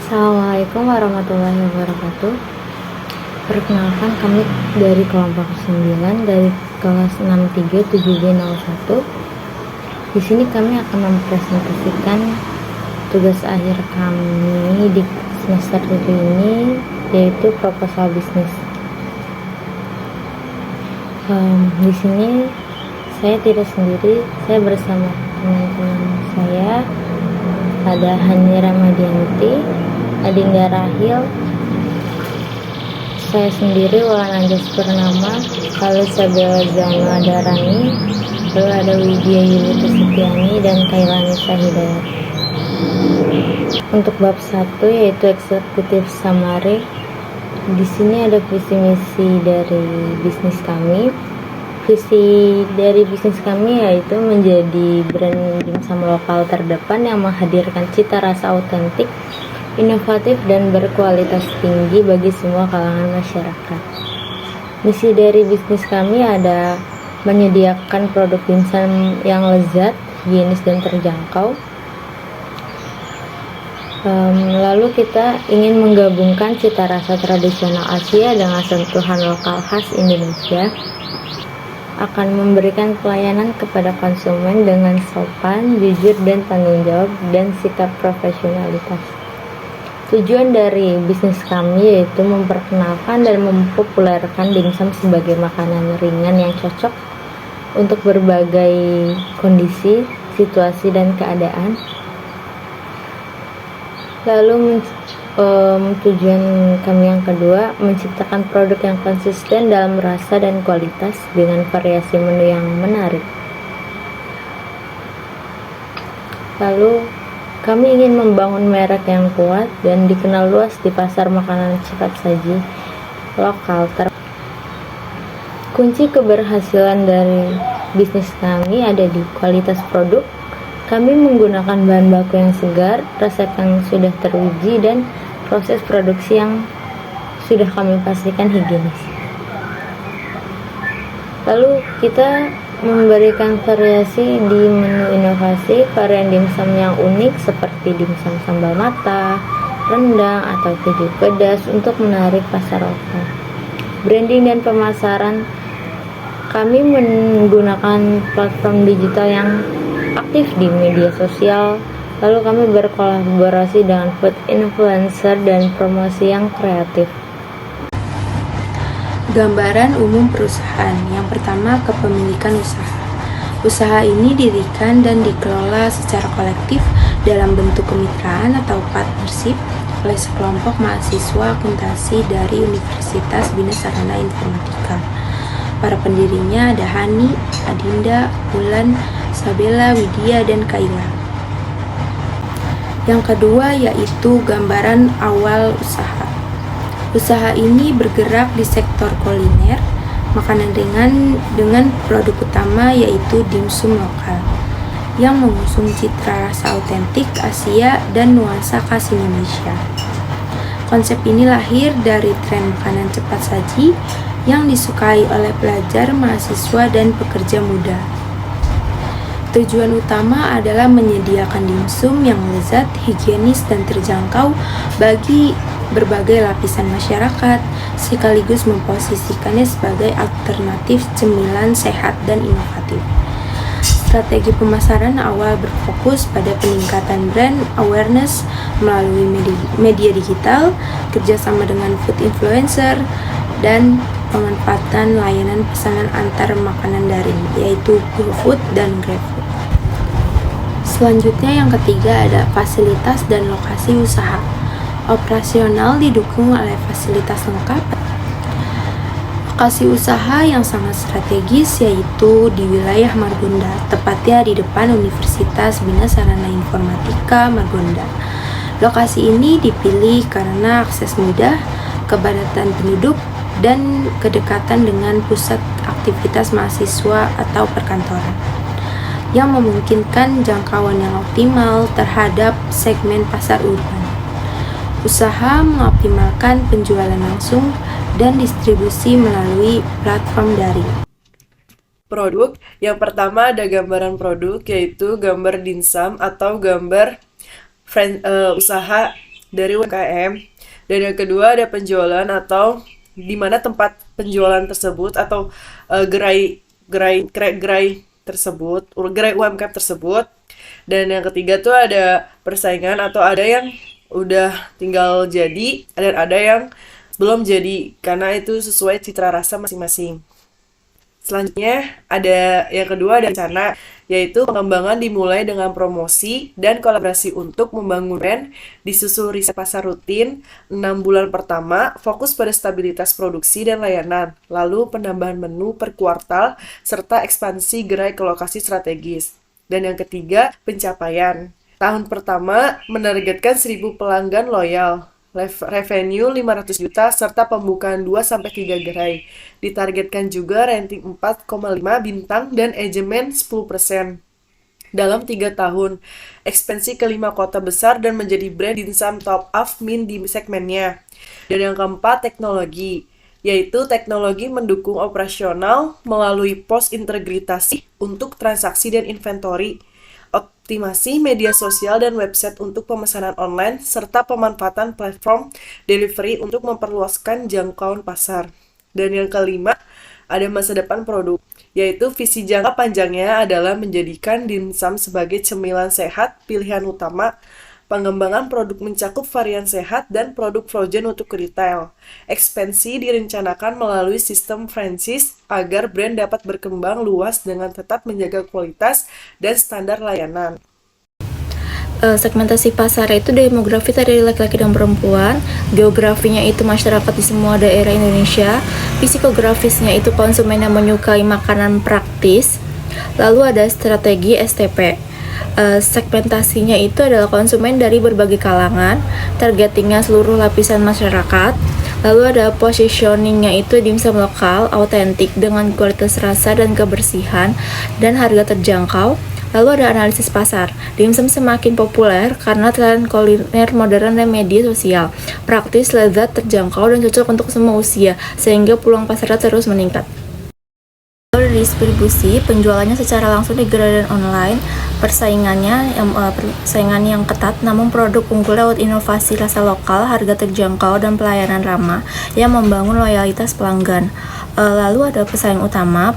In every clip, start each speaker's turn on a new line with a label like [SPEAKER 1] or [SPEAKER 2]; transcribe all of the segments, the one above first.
[SPEAKER 1] Assalamualaikum warahmatullahi wabarakatuh. Perkenalkan, kami dari kelompok 9 dari kelas 63 7B01. Di sini kami akan mempresentasikan tugas akhir kami di semester 7 ini, yaitu proposal bisnis. Di sini saya tidak sendiri, saya bersama teman-teman saya. Ada Hani Ramadianti, Adinda Rahil, saya sendiri Wulan Anjas Purnama, lalu Sabella Zana Darani, lalu ada Widya Yulita Setiani dan Kailani Hidayat. Untuk bab 1 yaitu eksekutif summary. Di sini ada visi misi dari bisnis kami. Visi dari bisnis kami yaitu menjadi brand dimsum lokal terdepan yang menghadirkan cita rasa autentik, inovatif, dan berkualitas tinggi bagi semua kalangan masyarakat. Misi dari bisnis kami ada menyediakan produk dimsum yang lezat, higienis, dan terjangkau. Lalu kita ingin menggabungkan cita rasa tradisional Asia dengan sentuhan lokal khas Indonesia. Akan memberikan pelayanan kepada konsumen dengan sopan, jujur, dan tanggung jawab, dan sikap profesionalitas. Tujuan dari bisnis kami yaitu memperkenalkan dan mempopulerkan dimsum sebagai makanan ringan yang cocok untuk berbagai kondisi, situasi, dan keadaan. Lalu tujuan kami yang kedua, menciptakan produk yang konsisten dalam rasa dan kualitas dengan variasi menu yang menarik. Lalu kami ingin membangun merek yang kuat dan dikenal luas di pasar makanan cepat saji lokal. Kunci keberhasilan dari bisnis kami ada di kualitas produk. Kami menggunakan bahan baku yang segar, resep yang sudah teruji, dan proses produksi yang sudah kami pastikan higienis. Lalu kita memberikan variasi di menu inovasi, varian dimsum yang unik seperti dimsum sambal mata, rendang, atau keju pedas untuk menarik pasar lokal. Branding dan pemasaran, kami menggunakan platform digital yang aktif di media sosial. Lalu kami berkolaborasi dengan food influencer dan promosi yang kreatif.
[SPEAKER 2] Gambaran umum perusahaan. Yang pertama, kepemilikan usaha. Usaha ini didirikan dan dikelola secara kolektif dalam bentuk kemitraan atau partnership oleh sekelompok mahasiswa akuntansi dari Universitas Bina Sarana Informatika. Para pendirinya ada Hani, Adinda, Wulan, Sabella, Widya, dan Kaila. Yang kedua yaitu gambaran awal usaha. Usaha ini bergerak di sektor kuliner, makanan ringan dengan produk utama yaitu dimsum lokal yang mengusung citra rasa autentik Asia dan nuansa khas Indonesia. Konsep ini lahir dari tren makanan cepat saji yang disukai oleh pelajar, mahasiswa, dan pekerja muda. Tujuan utama adalah menyediakan dimsum yang lezat, higienis, dan terjangkau bagi berbagai lapisan masyarakat, sekaligus memposisikannya sebagai alternatif cemilan sehat dan inovatif. Strategi pemasaran awal berfokus pada peningkatan brand awareness melalui media digital, kerjasama dengan food influencer, dan pemanfaatan layanan pesanan antar makanan daring, yaitu GoFood dan GrabFood. Selanjutnya yang ketiga ada fasilitas dan lokasi usaha. Operasional didukung oleh fasilitas lengkap. Lokasi usaha yang sangat strategis yaitu di wilayah Margonda, tepatnya di depan Universitas Bina Sarana Informatika Margonda. Lokasi ini dipilih karena akses mudah, kepadatan penduduk, dan kedekatan dengan pusat aktivitas mahasiswa atau perkantoran yang memungkinkan jangkauan yang optimal terhadap segmen pasar urban. Usaha mengoptimalkan penjualan langsung dan distribusi melalui platform daring.
[SPEAKER 3] Produk, yang pertama ada gambaran produk yaitu gambar dimsum atau gambar usaha dari UMKM. Dan yang kedua ada penjualan atau di mana tempat penjualan tersebut atau gerai tersebut, gerai UMKM tersebut. Dan yang ketiga tuh ada persaingan atau ada yang udah tinggal jadi dan ada yang belum jadi karena itu sesuai citra rasa masing-masing. Selanjutnya ada yang kedua ada rencana, yaitu pengembangan dimulai dengan promosi dan kolaborasi untuk membangun brand, disusul riset pasar rutin, 6 bulan pertama fokus pada stabilitas produksi dan layanan, lalu penambahan menu per kuartal, serta ekspansi gerai ke lokasi strategis. Dan yang ketiga, pencapaian. Tahun pertama menargetkan 1.000 pelanggan loyal, revenue 500 juta, serta pembukaan 2-3 gerai. Ditargetkan juga rating 4,5 bintang dan achievement 10% dalam 3 tahun. Ekspansi ke 5 kota besar dan menjadi brand dimsum top of min di segmennya. Dan yang keempat, teknologi, yaitu teknologi mendukung operasional melalui pos integrasi untuk transaksi dan inventory, optimasi media sosial dan website untuk pemesanan online, serta pemanfaatan platform delivery untuk memperluaskan jangkauan pasar. Dan yang kelima, ada masa depan produk, yaitu visi jangka panjangnya adalah menjadikan dimsum sebagai cemilan sehat pilihan utama, pengembangan produk mencakup varian sehat dan produk frozen untuk retail. Ekspansi direncanakan melalui sistem franchise agar brand dapat berkembang luas dengan tetap menjaga kualitas dan standar layanan.
[SPEAKER 1] Segmentasi pasar itu demografi dari laki-laki dan perempuan, geografinya itu masyarakat di semua daerah Indonesia, psikografisnya itu konsumen yang menyukai makanan praktis, lalu ada strategi STP. Segmentasinya itu adalah konsumen dari berbagai kalangan, targetingnya seluruh lapisan masyarakat, lalu ada positioningnya itu dimsum lokal, autentik dengan kualitas rasa dan kebersihan dan harga terjangkau. Lalu ada analisis pasar. Dimsum semakin populer karena tren kuliner modern dan media sosial. Praktis, lezat, terjangkau, dan cocok untuk semua usia, sehingga peluang pasarnya terus meningkat. Lalu distribusi, penjualannya secara langsung di gerai dan online, persaingannya yang ketat, namun produk unggul lewat inovasi rasa lokal, harga terjangkau, dan pelayanan ramah yang membangun loyalitas pelanggan. Lalu ada pesaing utama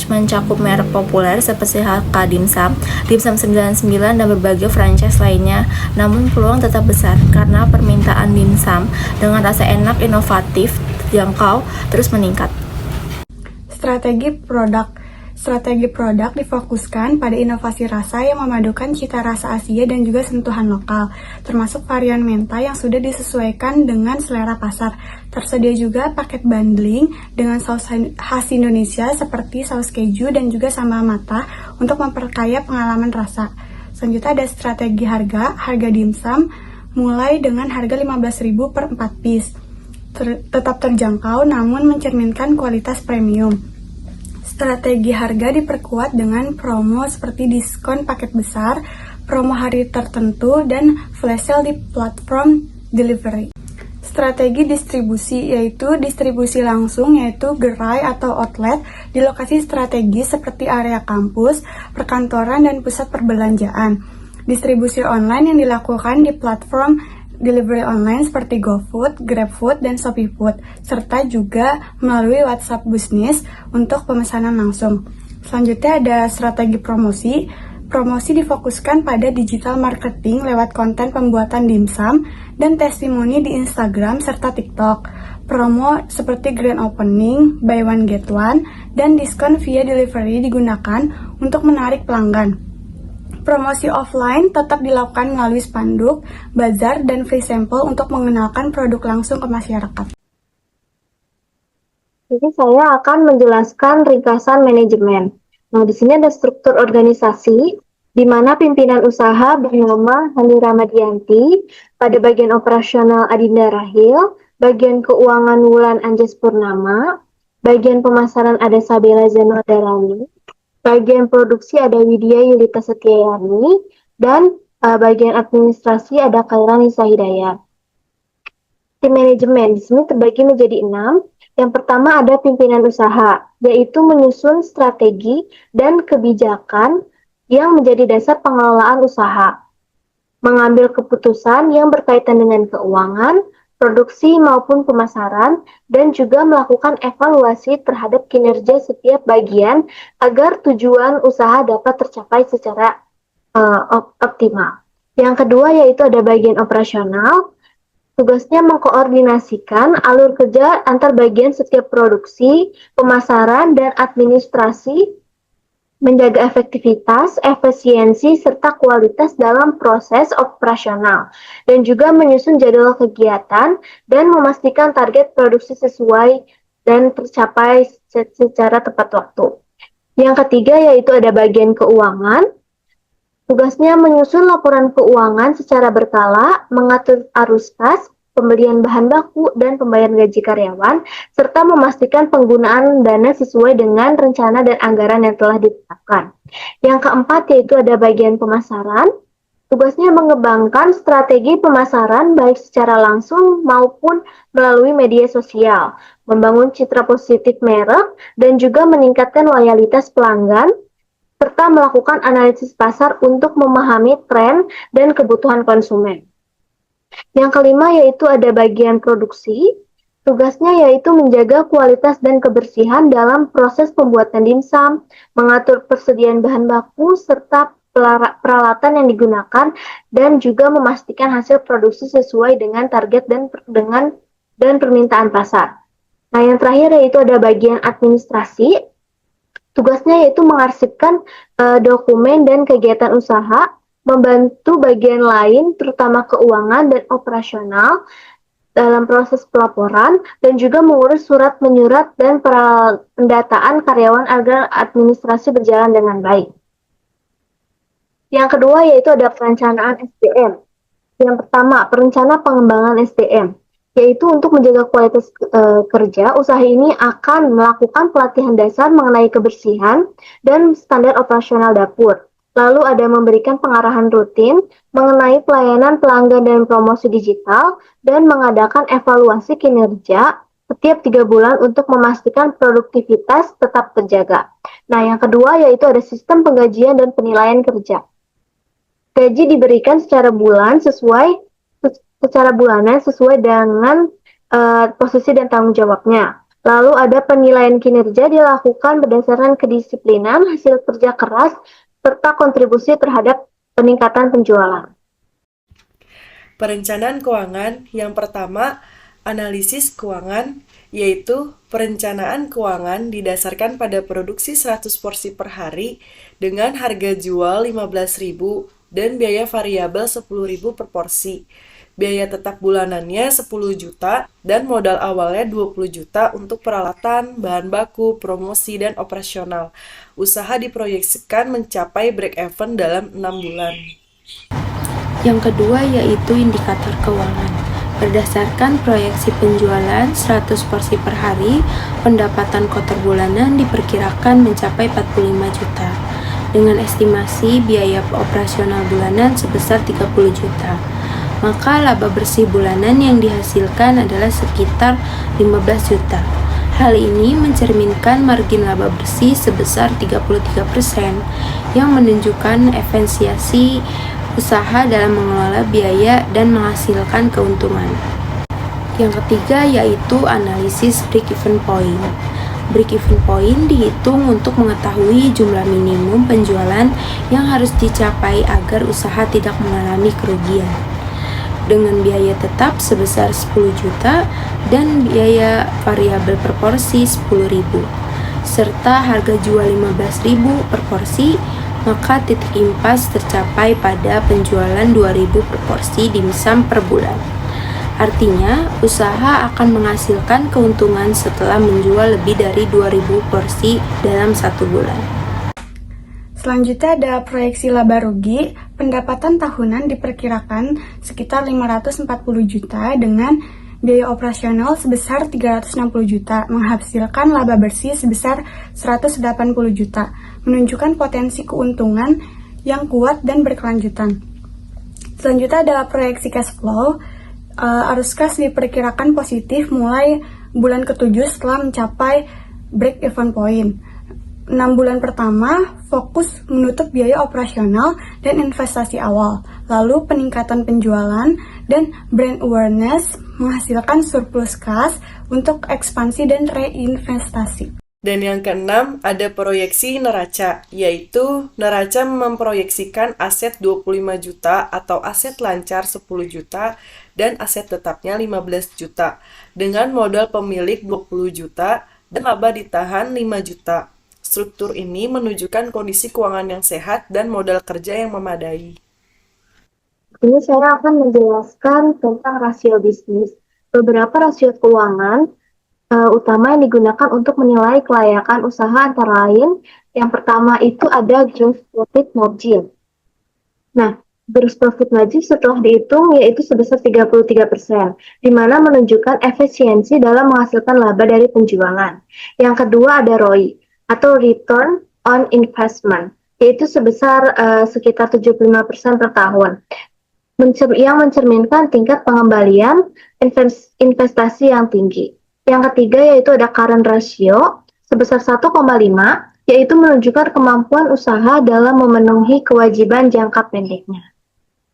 [SPEAKER 1] mencakup merek populer seperti HK Dimsum, Dimsum 99, dan berbagai franchise lainnya. Namun peluang tetap besar karena permintaan dimsum dengan rasa enak, inovatif, terjangkau terus meningkat.
[SPEAKER 4] Strategi produk difokuskan pada inovasi rasa yang memadukan cita rasa Asia dan juga sentuhan lokal, termasuk varian menta yang sudah disesuaikan dengan selera pasar. Tersedia juga paket bundling dengan saus khas Indonesia seperti saus keju dan juga sambal matah untuk memperkaya pengalaman rasa. Selanjutnya ada strategi harga dimsum mulai dengan harga 15.000 per 4 piece. Tetap terjangkau namun mencerminkan kualitas premium. Strategi harga diperkuat dengan promo seperti diskon paket besar, promo hari tertentu, dan flash sale di platform delivery. Strategi distribusi yaitu distribusi langsung yaitu gerai atau outlet di lokasi strategis seperti area kampus, perkantoran, dan pusat perbelanjaan. Distribusi online yang dilakukan di platform delivery online seperti GoFood, GrabFood, dan ShopeeFood, serta juga melalui WhatsApp Business untuk pemesanan langsung. Selanjutnya ada strategi promosi. Promosi difokuskan pada digital marketing lewat konten pembuatan dimsum dan testimoni di Instagram serta TikTok. Promo seperti grand opening, buy one get one, dan diskon via delivery digunakan untuk menarik pelanggan. Promosi offline tetap dilakukan melalui spanduk, bazar, dan free sample untuk mengenalkan produk langsung ke masyarakat.
[SPEAKER 5] Jadi saya akan menjelaskan ringkasan manajemen. Nah, di sini ada struktur organisasi, di mana pimpinan usaha bernama Hani Ramadianti, pada bagian operasional Adinda Rahil, bagian keuangan Wulan Anjas Purnama, bagian pemasaran ada Sabela Zainal Darani, bagian produksi ada Widya Yulita Setiayani, dan bagian administrasi ada Khaira Nisa Hidayat. Tim manajemen di sini terbagi menjadi 6. Yang pertama ada pimpinan usaha, yaitu menyusun strategi dan kebijakan yang menjadi dasar pengelolaan usaha. mengambil keputusan yang berkaitan dengan keuangan, produksi maupun pemasaran, dan juga melakukan evaluasi terhadap kinerja setiap bagian agar tujuan usaha dapat tercapai secara optimal. Yang kedua yaitu ada bagian operasional. Tugasnya mengkoordinasikan alur kerja antar bagian setiap produksi, pemasaran, dan administrasi, menjaga efektivitas, efisiensi, serta kualitas dalam proses operasional, dan juga menyusun jadwal kegiatan dan memastikan target produksi sesuai dan tercapai secara tepat waktu. Yang ketiga yaitu ada bagian keuangan. Tugasnya menyusun laporan keuangan secara berkala, mengatur arus kas, pembelian bahan baku, dan pembayaran gaji karyawan, serta memastikan penggunaan dana sesuai dengan rencana dan anggaran yang telah ditetapkan. Yang keempat yaitu ada bagian pemasaran. Tugasnya mengembangkan strategi pemasaran baik secara langsung maupun melalui media sosial, membangun citra positif merek, dan juga meningkatkan loyalitas pelanggan, serta melakukan analisis pasar untuk memahami tren dan kebutuhan konsumen. Yang kelima yaitu ada bagian produksi. Tugasnya yaitu menjaga kualitas dan kebersihan dalam proses pembuatan dimsum, mengatur persediaan bahan baku, serta peralatan yang digunakan, dan juga memastikan hasil produksi sesuai dengan target dan permintaan pasar. Nah, yang terakhir yaitu ada bagian administrasi. Tugasnya yaitu mengarsipkan dokumen dan kegiatan usaha, membantu bagian lain terutama keuangan dan operasional dalam proses pelaporan, dan juga mengurus surat menyurat dan pendataan karyawan agar administrasi berjalan dengan baik. Yang kedua yaitu ada perencanaan SDM. Yang pertama, perencana pengembangan SDM. Yaitu untuk menjaga kualitas kerja, usaha ini akan melakukan pelatihan dasar mengenai kebersihan dan standar operasional dapur. Lalu ada memberikan pengarahan rutin mengenai pelayanan pelanggan dan promosi digital, dan mengadakan evaluasi kinerja setiap 3 bulan untuk memastikan produktivitas tetap terjaga. Nah, yang kedua yaitu ada sistem penggajian dan penilaian kerja. Gaji diberikan secara bulanan sesuai dengan posisi dan tanggung jawabnya. Lalu ada penilaian kinerja dilakukan berdasarkan kedisiplinan, hasil kerja keras, serta kontribusi terhadap peningkatan penjualan.
[SPEAKER 3] Perencanaan keuangan yang pertama, analisis keuangan, yaitu perencanaan keuangan didasarkan pada produksi 100 porsi per hari dengan harga jual 15.000 dan biaya variabel 10.000 per porsi. Biaya tetap bulanannya 10 juta dan modal awalnya 20 juta untuk peralatan, bahan baku, promosi, dan operasional. Usaha diproyeksikan mencapai break-even dalam 6 bulan.
[SPEAKER 2] Yang kedua yaitu indikator keuangan. Berdasarkan proyeksi penjualan 100 porsi per hari, pendapatan kotor bulanan diperkirakan mencapai 45 juta. Dengan estimasi biaya operasional bulanan sebesar 30 juta. Maka laba bersih bulanan yang dihasilkan adalah sekitar 15 juta. Hal ini mencerminkan margin laba bersih sebesar 33% yang menunjukkan efisiensi usaha dalam mengelola biaya dan menghasilkan keuntungan. Yang ketiga yaitu analisis break-even point. Break-even point dihitung untuk mengetahui jumlah minimum penjualan yang harus dicapai agar usaha tidak mengalami kerugian. Dengan biaya tetap sebesar 10 juta dan biaya variabel per porsi 10.000 serta harga jual 15.000 per porsi, maka titik impas tercapai pada penjualan 2.000 per porsi dimsum per bulan. Artinya, usaha akan menghasilkan keuntungan setelah menjual lebih dari 2.000 porsi dalam 1 bulan.
[SPEAKER 4] Selanjutnya ada proyeksi laba rugi. Pendapatan tahunan diperkirakan sekitar 540 juta dengan biaya operasional sebesar 360 juta, menghasilkan laba bersih sebesar 180 juta, menunjukkan potensi keuntungan yang kuat dan berkelanjutan. Selanjutnya adalah proyeksi cash flow. Arus kas diperkirakan positif mulai bulan ke-7 setelah mencapai break-even point. 6 bulan pertama fokus menutup biaya operasional dan investasi awal, lalu peningkatan penjualan dan brand awareness menghasilkan surplus kas untuk ekspansi dan reinvestasi.
[SPEAKER 3] Dan yang keenam, ada proyeksi neraca, yaitu neraca memproyeksikan aset 25 juta atau aset lancar 10 juta dan aset tetapnya 15 juta dengan modal pemilik 20 juta dan laba ditahan 5 juta. Struktur ini menunjukkan kondisi keuangan yang sehat dan modal kerja yang memadai.
[SPEAKER 5] Ini saya akan menjelaskan tentang rasio bisnis. Beberapa rasio keuangan utama yang digunakan untuk menilai kelayakan usaha antara lain, yang pertama itu ada gross profit margin. Nah, gross profit margin setelah dihitung yaitu sebesar 33%, di mana menunjukkan efisiensi dalam menghasilkan laba dari penjualan. Yang kedua ada ROI, atau Return on Investment, yaitu sebesar sekitar 75% per tahun, yang mencerminkan tingkat pengembalian investasi yang tinggi. Yang ketiga yaitu ada current ratio sebesar 1,5, yaitu menunjukkan kemampuan usaha dalam memenuhi kewajiban jangka pendeknya.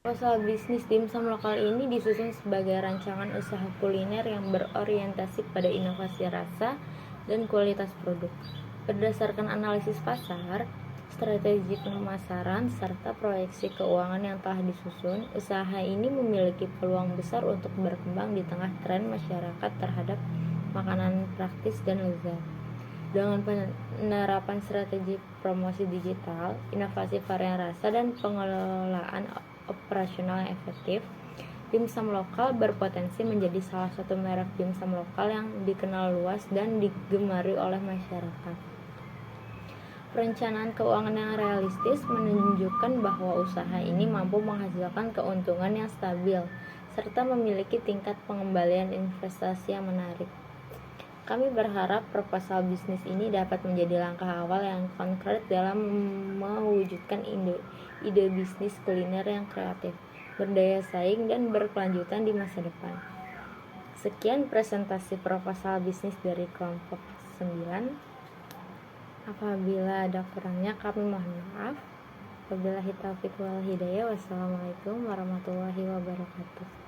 [SPEAKER 1] Proposal bisnis dimsum lokal ini disusun sebagai rancangan usaha kuliner yang berorientasi pada inovasi rasa dan kualitas produk. Berdasarkan analisis pasar, strategi pemasaran, serta proyeksi keuangan yang telah disusun, usaha ini memiliki peluang besar untuk berkembang di tengah tren masyarakat terhadap makanan praktis dan lezat. Dengan penerapan strategi promosi digital, inovasi varian rasa, dan pengelolaan operasional yang efektif, dimsum lokal berpotensi menjadi salah satu merek dimsum lokal yang dikenal luas dan digemari oleh masyarakat. Perencanaan keuangan yang realistis menunjukkan bahwa usaha ini mampu menghasilkan keuntungan yang stabil, serta memiliki tingkat pengembalian investasi yang menarik. Kami berharap proposal bisnis ini dapat menjadi langkah awal yang konkret dalam mewujudkan ide bisnis kuliner yang kreatif, berdaya saing, dan berkelanjutan di masa depan. Sekian presentasi proposal bisnis dari kelompok 9. Apabila ada kurangnya kami mohon maaf. Wabillahi taufiq wal hidayah. Wassalamualaikum warahmatullahi wabarakatuh.